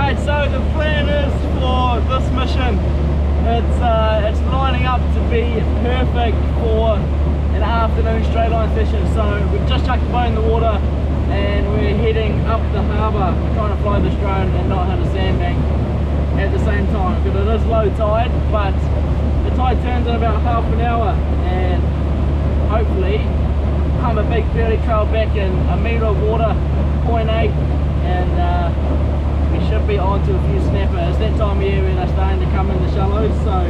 Right, so the plan is for this mission, it's lining up to be perfect for an afternoon straight line session. So we've just chucked the boat in the water and we're heading up the harbour, trying to fly this drone and not hit a sandbank at the same time, because it is low tide, but the tide turns in about half an hour, and hopefully pump a big burley trail back in a metre of water, 0.8, and we should be on to a few snappers. That time of year when they're starting to come in the shallows, so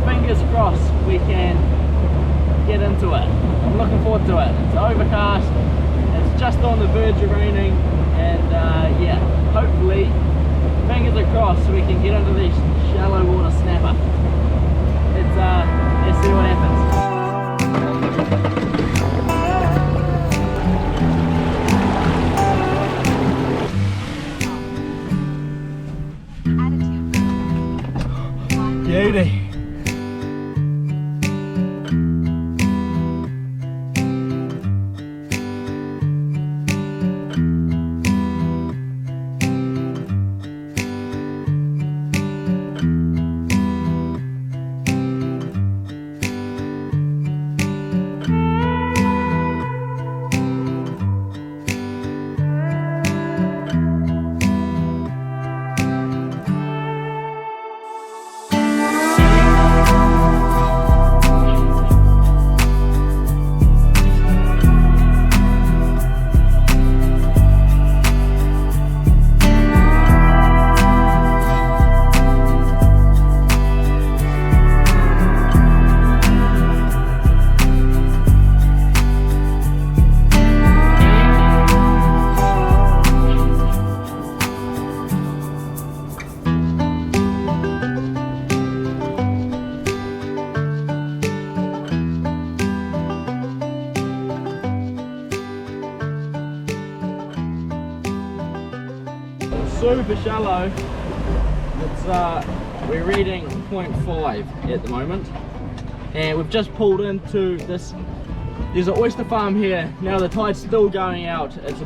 fingers crossed we can get into it. I'm looking forward to it. It's overcast, it's just on the verge of raining, and yeah, hopefully, fingers are crossed, so we can get into this shallow water snapper. Let's see what happens. Beauty. Super shallow. It's we're reading 0.5 at the moment, and we've just pulled into this. There's an oyster farm here. Now the tide's still going out. It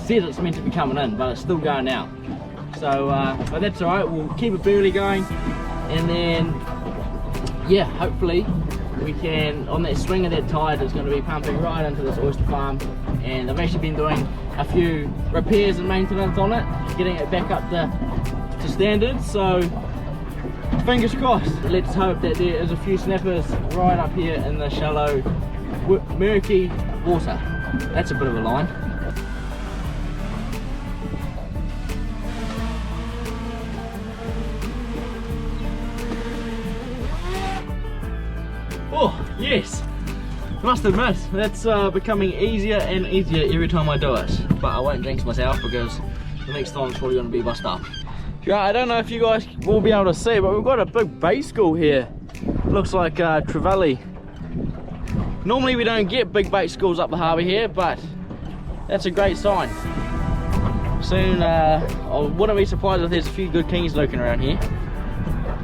says it's meant to be coming in, but it's still going out. So but that's all right. We'll keep it burley going, and then yeah, hopefully we can, on that swing of that tide, it's going to be pumping right into this oyster farm. And I've actually been doing a few repairs and maintenance on it, getting it back up to standard. So fingers crossed. Let's hope that there is a few snappers right up here in the shallow, murky water. That's a bit of a line. Oh yes, must admit that's becoming easier and easier every time I do it, but I won't jinx myself because the next time it's probably going to be bust up. Yeah, I don't know if you guys will be able to see, but we've got a big bait school here. Looks like trevally. Normally we don't get big bait schools up the harbour here, but that's a great sign. Soon I wouldn't be surprised if there's a few good kings lurking around here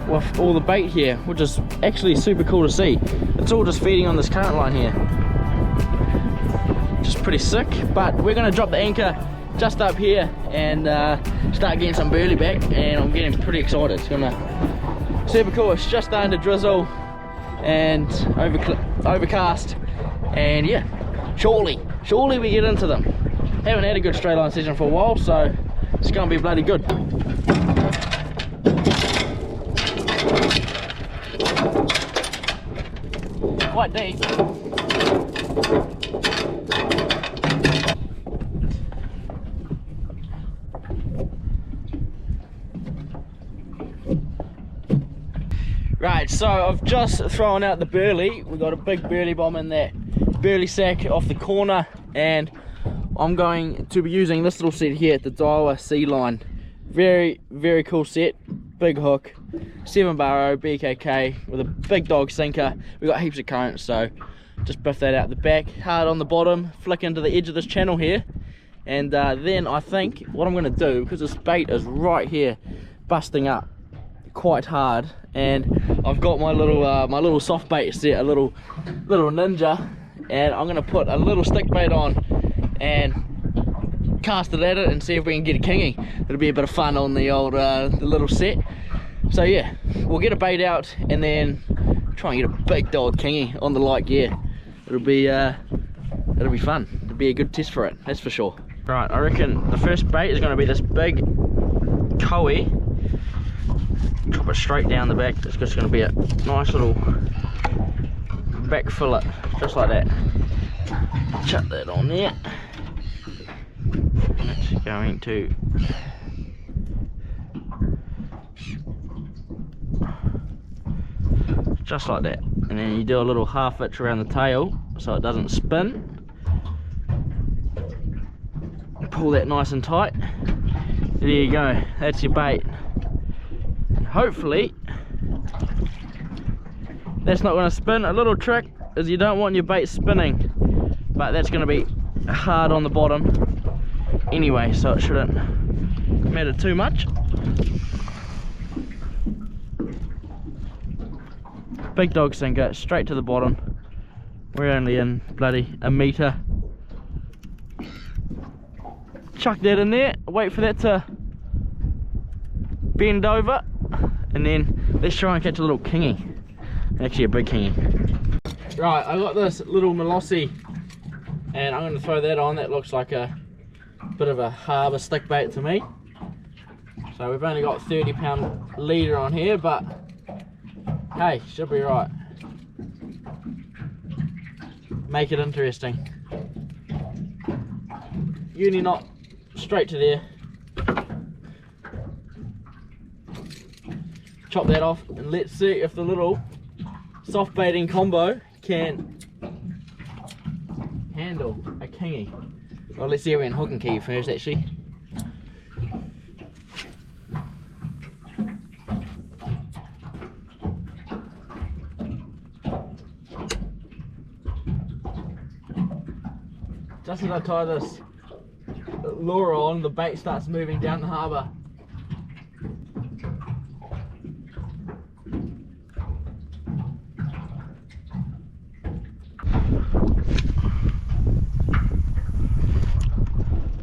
with all the bait here, which is actually super cool to see. It's all just feeding on this current line here, which is pretty sick. But we're going to drop the anchor just up here and start getting some burley back, and I'm getting pretty excited. It's gonna super cool. It's just starting to drizzle and overcast, and yeah, surely we get into them. Haven't had a good straight line session for a while, so it's gonna be bloody good. Quite deep. Right, so I've just thrown out the burley. We've got a big burley bomb in that burley sack off the corner, and I'm going to be using this little set here at the Daiwa Sea Line. Very, very cool set. Big hook, 7-bar BKK with a big dog sinker. We've got heaps of current, so just biff that out the back, hard on the bottom, flick into the edge of this channel here, and then I think what I'm going to do, because this bait is right here busting up quite hard, and I've got my little soft bait set, a little ninja, and I'm going to put a little stick bait on and cast it at it and see if we can get a kingy. It'll be a bit of fun on the old the little set. So yeah, we'll get a bait out and then try and get a big dog kingy on the like. Yeah, it'll be fun. It'll be a good test for it, that's for sure. Right, I reckon the first bait is going to be this big koi. Chop it straight down the back. It's just going to be a nice little back fillet, just like that. Chuck that on there. And it's going to just like that. And then you do a little half hitch around the tail so it doesn't spin. Pull that nice and tight. There you go, that's your bait. Hopefully that's not going to spin. A little trick is you don't want your bait spinning, but that's going to be hard on the bottom anyway, so it shouldn't matter too much. Big dog sinker straight to the bottom. We're only in bloody a metre. Chuck that in there, wait for that to bend over, and then let's try and catch a little kingy. Actually a big kingy. Right, I got this little molossi and I'm going to throw that on. That looks like a bit of a harbour stick bait to me. So we've only got 30-pound leader on here, but hey, should be right. Make it interesting. Uni knot straight to there. Chop that off and let's see if the little soft baiting combo can handle a kingy. Well, let's see if we can hook and key first actually. Just as I tie this lure on, the bait starts moving down the harbour.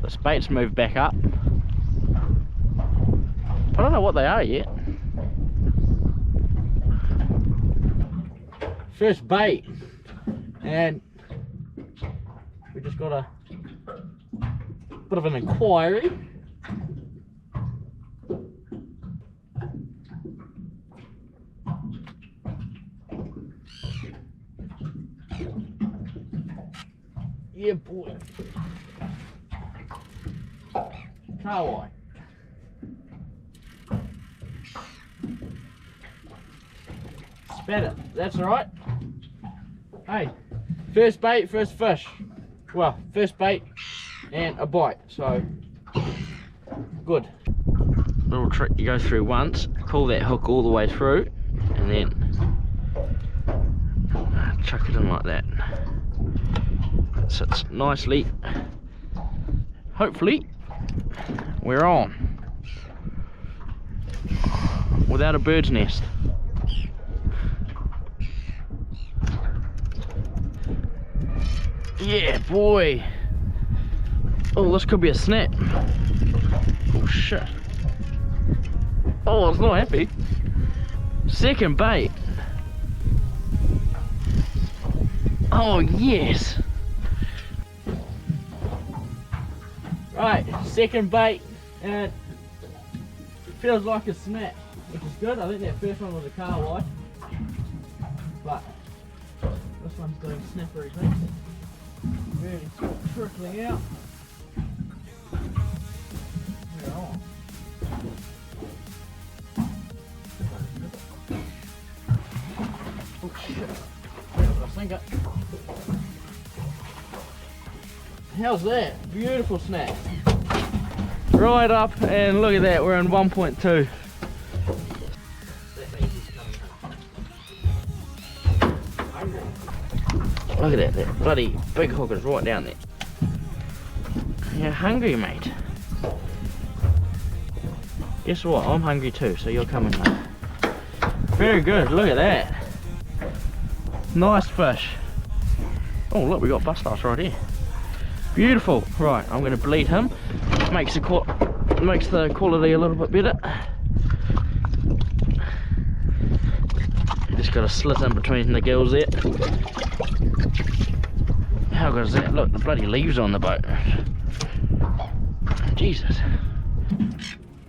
The baits move back up. I don't know what they are yet. First bait, and we just got a bit of an inquiry. Yeah, boy. Kawaii. Spat it. That's alright. Hey, first bait, first fish. Well, first bait and a bite, so good. Little trick you go through once, pull that hook all the way through, and then chuck it in like that. It sits nicely. Hopefully we're on without a bird's nest. Yeah, boy. Oh, this could be a snap. Oh shit. Oh, it's not happy. Second bait. Oh yes. Right, second bait, and it feels like a snap, which is good. I think that first one was a kawaii, but this one's doing snappery things. Really trickling out. We're on. Oh shit! I think it. How's that? Beautiful snap. Right up, and look at that, we're in 1.2. Look at that, that bloody big hook is right down there. You're hungry, mate. Guess what? I'm hungry too, so you're coming home. Very good, look at that. Nice fish. Oh look, we got bus stars right here. Beautiful. Right, I'm going to bleed him. makes the quality a little bit better. You just got a slit in between the gills there. How good is that? Look, the bloody leaves on the boat. Jesus.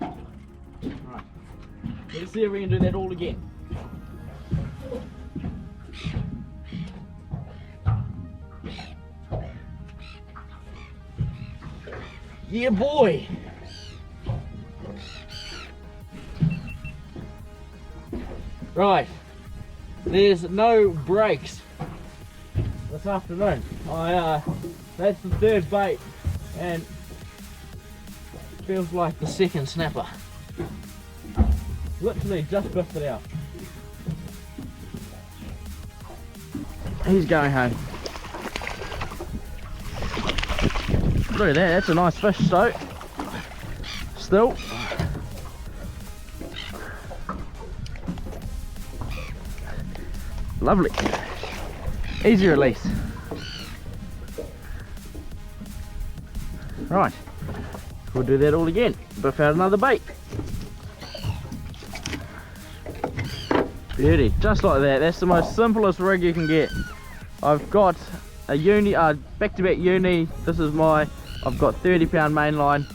Right. Let's see if we can do that all again. Yeah, boy. Right. There's no breaks this afternoon. That's the third bait, and feels like the second snapper. Literally just biffed it out. He's going home. Look at that, that's a nice fish, Stoke. Still. Lovely. Easy release. Right. We'll do that all again. Biff out another bait. Beauty. Just like that. That's the most simplest rig you can get. I've got a uni, back-to-back uni. This is my, I've got 30-pound mainline,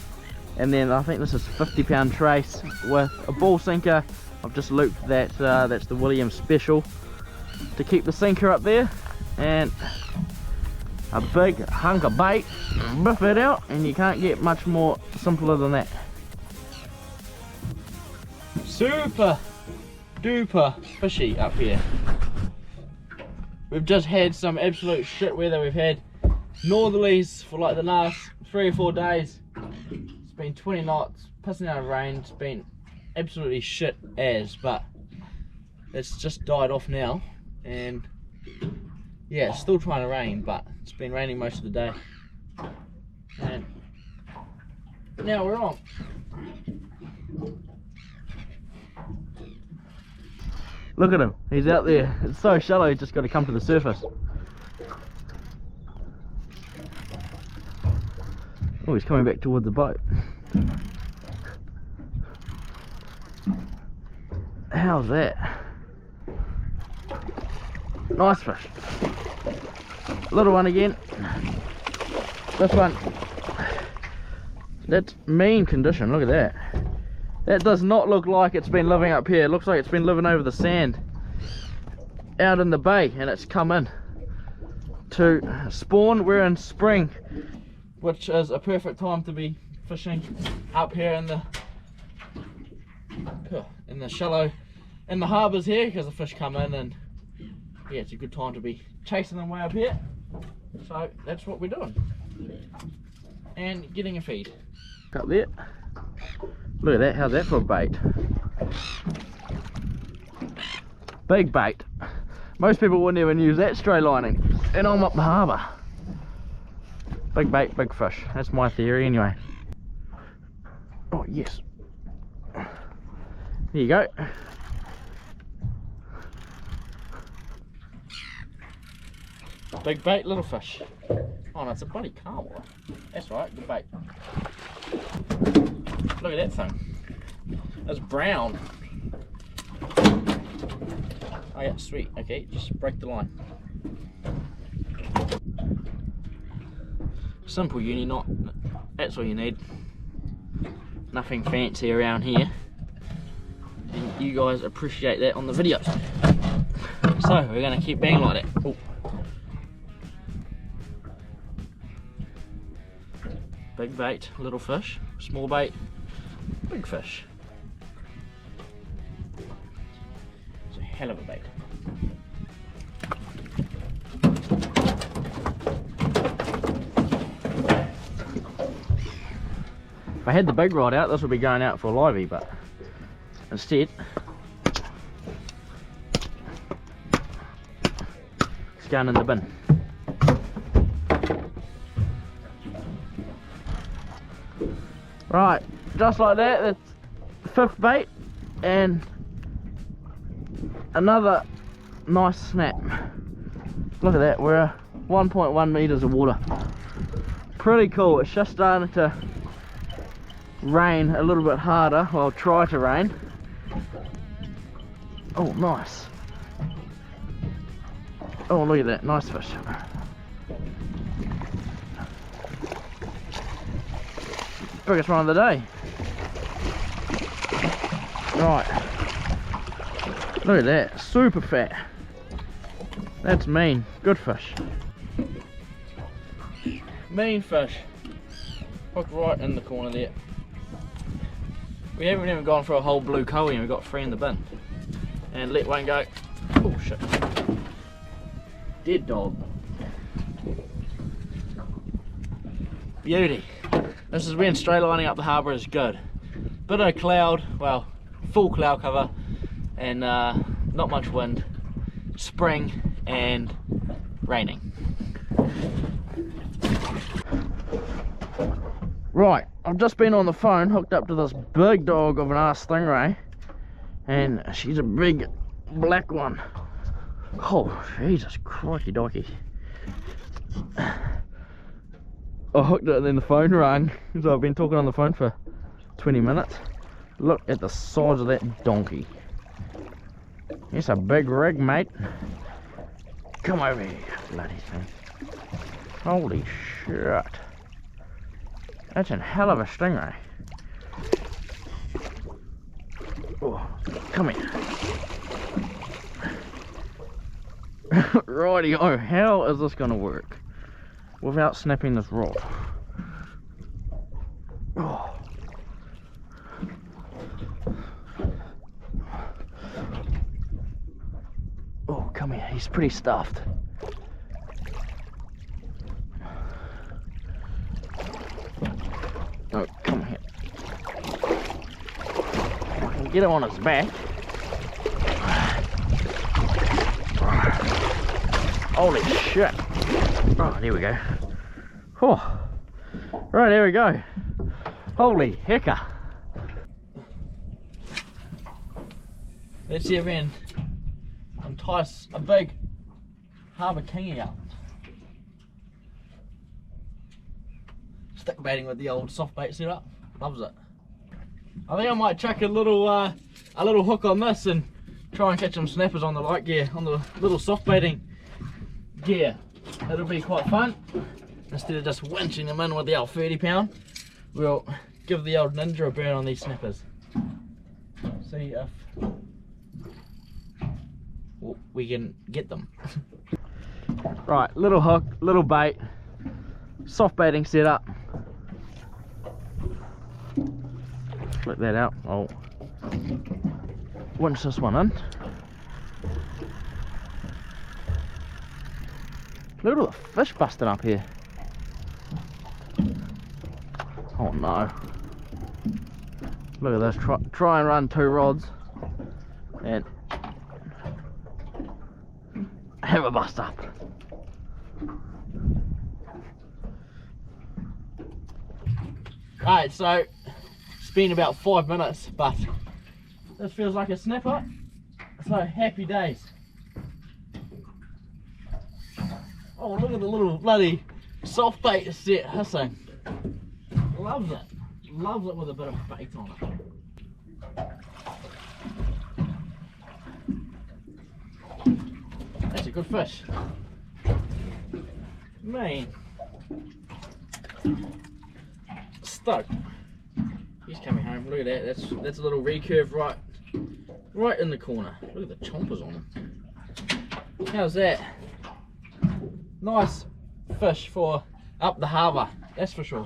and then I think this is 50-pound trace with a ball sinker. I've just looped that, that's the Williams Special to keep the sinker up there, and a big hunk of bait. Biff it out, and you can't get much more simpler than that. Super duper fishy up here. We've just had some absolute shit weather. We've had northerlies for like the last 3 or 4 days. It's been 20 knots, pissing out of rain. It's been absolutely shit as, but it's just died off now. And yeah, it's still trying to rain, but it's been raining most of the day. And now we're on. Look at him, he's out there. It's so shallow, he's just got to come to the surface. Oh, he's coming back towards the boat. How's that? Nice fish. Little one again. This one, that's mean condition. Look at that. That does not look like it's been living up here. It looks like it's been living over the sand out in the bay, and it's come in to spawn. We're in spring, which is a perfect time to be fishing up here in the shallow, in the harbours here, because the fish come in, and yeah, it's a good time to be chasing them way up here. So that's what we're doing, and getting a feed up there. Look at that, how's that for a bait? Big bait. Most people wouldn't even use that stray lining, and I'm up the harbour. Big bait, big fish. That's my theory anyway. Oh yes. There you go. Big bait, little fish. Oh no, it's a bloody carmel. That's right, good bait. Look at that thing. That's brown. Oh yeah, sweet. Okay, just break the line. Simple uni knot. That's all you need. Nothing fancy around here. And you guys appreciate that on the videos. So we're gonna keep banging like that. Ooh. Big bait, little fish. Small bait, big fish. It's a hell of a bait. If I had the big rod out, this would be going out for a livey, but instead it's going in the bin. Right, just like that, that's the fifth bait, and another nice snap. Look at that, we're at 1.1 meters of water. Pretty cool. It's just starting to rain a little bit harder. Well, try to rain. Oh, nice. Oh, look at that, nice fish. Biggest one of the day. Right. Look at that, super fat. That's mean. Good fish. Mean fish. Hooked right in the corner there. We haven't even gone for a whole blue cowie and we've got 3 in the bin. And let one go. Oh shit. Dead dog. Beauty. This is when straight lining up the harbour is good. Bit of cloud, well, full cloud cover, and not much wind. Spring and raining. Right, I've just been on the phone, hooked up to this big dog of an ass stingray, and she's a big black one. Oh, Jesus, crikey donkey. I hooked it and then the phone rang, so I've been talking on the phone for 20 minutes. Look at the size of that donkey. It's a big rig, mate. Come over here, bloody thing. Holy shit. That's a hell of a stingray. Oh, come here. Righty-o, how is this gonna work without snapping this rod? Oh. Oh, come here, he's pretty stuffed. Oh, come here. I can get him on his back. Holy shit. Oh, there we go. Oh. Right, there we go. Holy hecker. Let's see if we can entice a big harbour kingy out. Stick baiting with the old soft bait setup. Loves it. I think I might chuck a little hook on this and try and catch some snappers on the light gear, on the little soft baiting gear. It'll be quite fun. Instead of just winching them in with the old 30-pound, we'll give the old ninja a burn on these snappers. See if we can get them. Right, little hook, little bait, soft baiting setup. Flip that out. I'll winch this one in. Look at all the fish busting up here. Oh no. Look at this. Try and run 2 rods and have a bust up. Right, so it's been about 5 minutes, but this feels like a snapper. So happy days. Oh, look at the little bloody soft bait set hissing. Loves it. Loves it with a bit of bait on it. That's a good fish. Man. Stoked. He's coming home. Look at that. That's a little recurve right in the corner. Look at the chompers on him. How's that? Nice fish for up the harbour, that's for sure.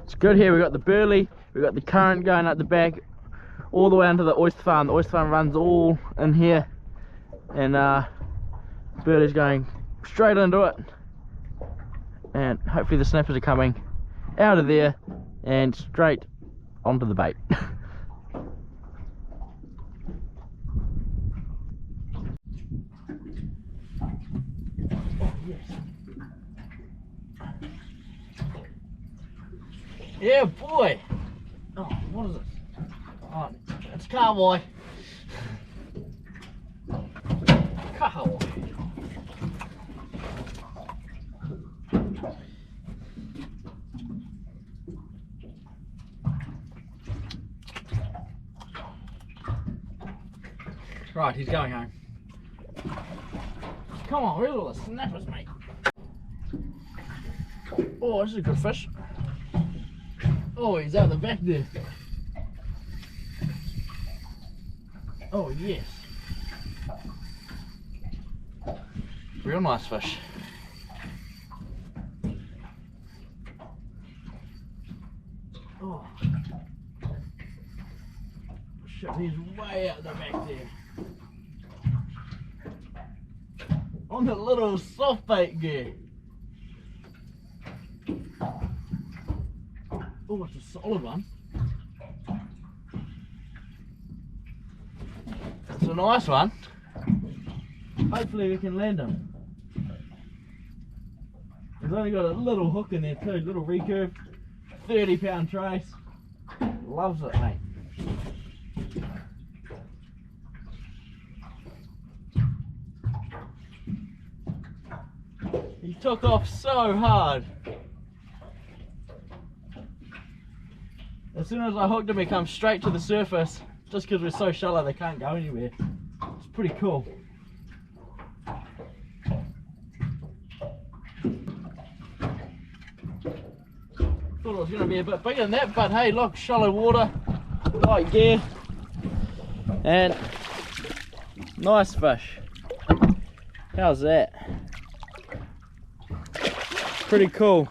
It's good here. We've got the burley, we've got the current going up the back all the way onto the oyster farm. The oyster farm runs all in here, and burley's going straight into it, and hopefully the snappers are coming out of there and straight onto the bait. Oh, yes. Yeah, boy. Oh, what is this? Oh, it's cowboy. Wow. Right, he's going home. Come on, where's all the snappers, mate? Oh, this is a good fish. Oh, he's out the back there. Oh, yes. Real nice fish. Oh. Shit, he's way out the back there. On the little soft bait gear. Oh, it's a solid one. It's a nice one. Hopefully we can land him. He's only got a little hook in there too, little recurve, 30-pound trace. Loves it, mate. He took off so hard. As soon as I hooked him, he comes straight to the surface. Just because we're so shallow, they can't go anywhere. It's pretty cool. Thought it was going to be a bit bigger than that, but hey, look, shallow water, light gear, and nice fish. How's that? Pretty cool.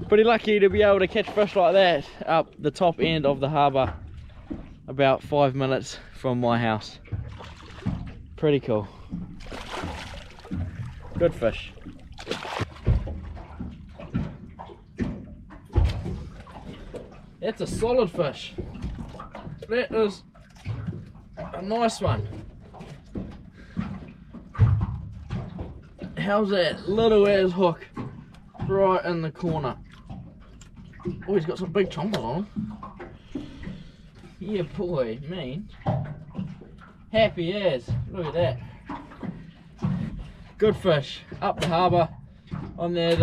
Pretty lucky to be able to catch fish like that up the top end of the harbour, about 5 minutes from my house. Pretty cool. Good fish. That's a solid fish. That is a nice one. How's that little as hook right in the corner? Oh, he's got some big chompers on him. Yeah, boy, man. Happy as. Look at that. Good fish. Up the harbour on that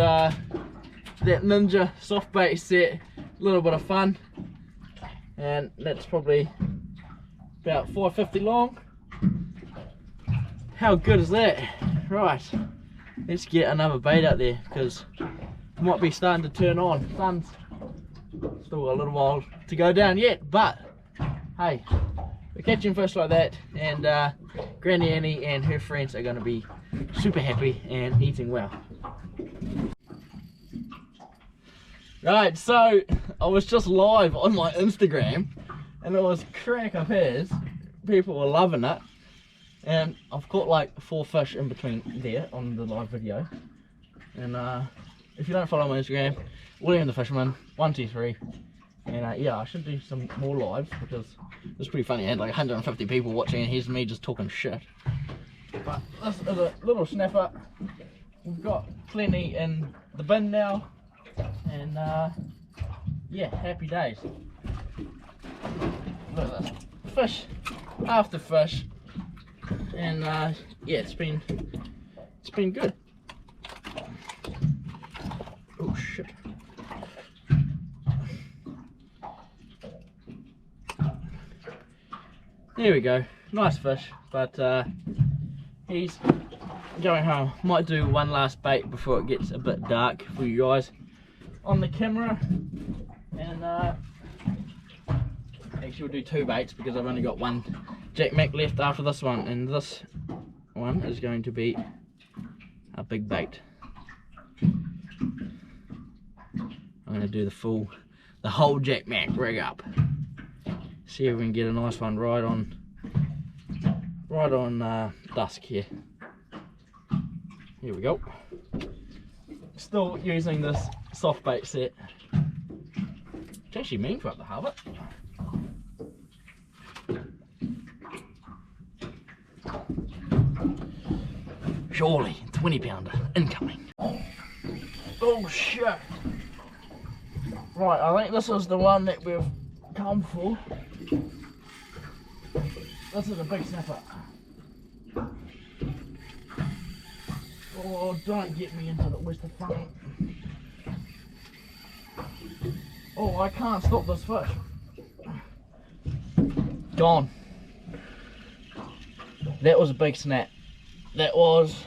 that Ninja soft bait set. A little bit of fun. And that's probably about 550 long. How good is that? Right. Let's get another bait out there because it might be starting to turn on. Sun's still got a little while to go down yet, but hey, we're catching fish like that, and Granny Annie and her friends are going to be super happy and eating well. Right, so I was just live on my Instagram and it was crack of hairs. People were loving it, and I've caught like 4 fish in between there on the live video. And if you don't follow my Instagram, William the Fisherman 123, and yeah, I should do some more lives because it's pretty funny. I had like 150 people watching and here's me just talking shit. But this is a little snapper. We've got plenty in the bin now, and yeah, happy days. Look at this, fish after fish, and yeah, it's been good. Oh shit. There we go, nice fish, but he's going home. Might do one last bait before it gets a bit dark for you guys on the camera, and actually we'll do 2 baits because I've only got 1 Jack Mac left after this one, and this one is going to be a big bait. I'm going to do the whole Jack Mac rig up. See if we can get a nice one right on dusk here. Here we go. Still using this soft bait set. It's actually mean for up the harbour. Surely, 20-pounder incoming. Oh shit. Right, I think this is the one that we've come for. This is a big snapper. Oh, don't get me into the oyster farm. Oh, I can't stop this fish. Gone. That was a big snap. That was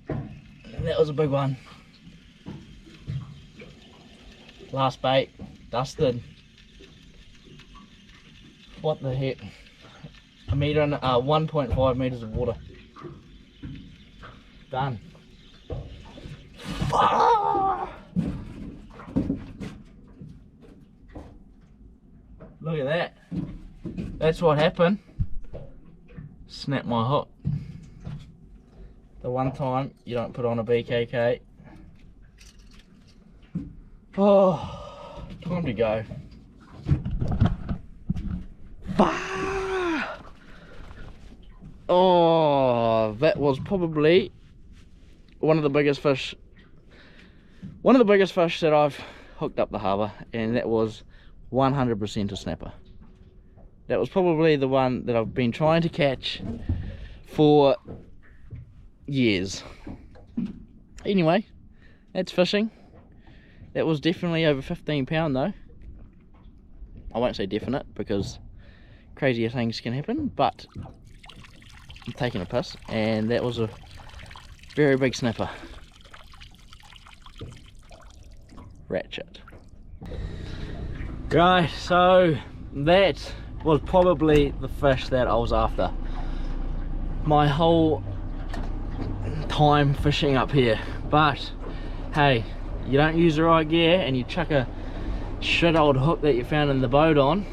a big one. Last bait, dusted. What the heck? A metre and 1.5 metres of water. Done. Ah! Look at that. That's what happened. Snapped my hook. The one time you don't put on a BKK. Oh, time to go. Oh, that was probably one of the biggest fish that I've hooked up the harbour, and that was 100% a snapper. That was probably the one that I've been trying to catch for years. Anyway, that's fishing. That was definitely over 15 pound though. I won't say definite because crazier things can happen, but I'm taking a piss, and that was a very big snapper. Ratchet. Right, so that was probably the fish that I was after my whole time fishing up here. But hey, you don't use the right gear and you chuck a shit old hook that you found in the boat on,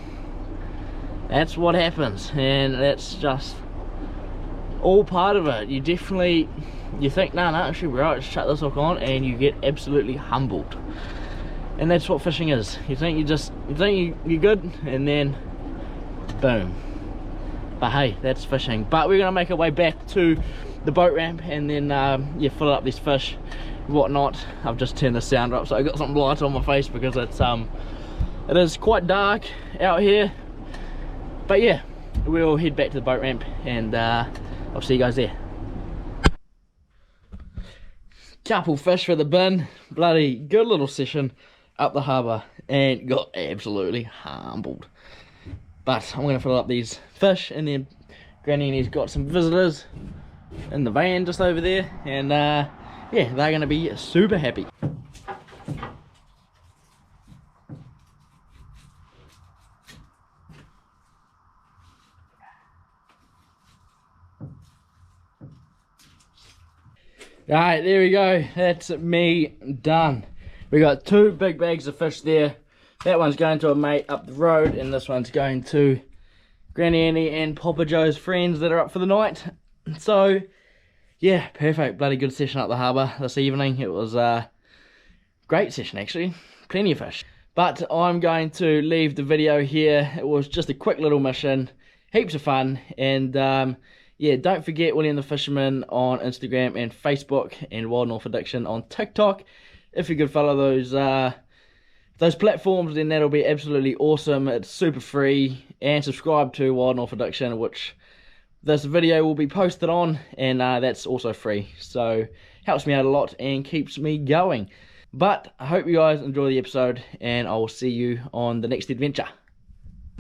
that's what happens, and that's just all part of it. You definitely, you think, no, it should be right, just chuck this hook on, and you get absolutely humbled. And that's what fishing is. You think you're good, and then boom. But hey, that's fishing. But we're gonna make our way back to the boat ramp, and then yeah, fill up these fish and whatnot. I've just turned the sound up, so I got some light on my face because it is quite dark out here. But yeah, we'll head back to the boat ramp, and I'll see you guys there. Couple fish for the bin. Bloody good little session up the harbour, and got absolutely humbled. But I'm going to fill up these fish, and then Granny and he's got some visitors in the van just over there, and yeah, they're going to be super happy. Alright, there we go. That's me done. We got 2 big bags of fish there. That one's going to a mate up the road, and this one's going to Granny Annie and Papa Joe's friends that are up for the night. So yeah, perfect. Bloody good session up the harbour this evening. It was a great session actually. Plenty of fish. But I'm going to leave the video here. It was just a quick little mission. Heaps of fun. And yeah, don't forget William the Fisherman on Instagram and Facebook, and Wild North Addiction on TikTok. If you could follow those platforms, then that'll be absolutely awesome. It's super free. And subscribe to Wild North Addiction, which this video will be posted on, and that's also free. So helps me out a lot and keeps me going. But I hope you guys enjoy the episode, and I will see you on the next adventure.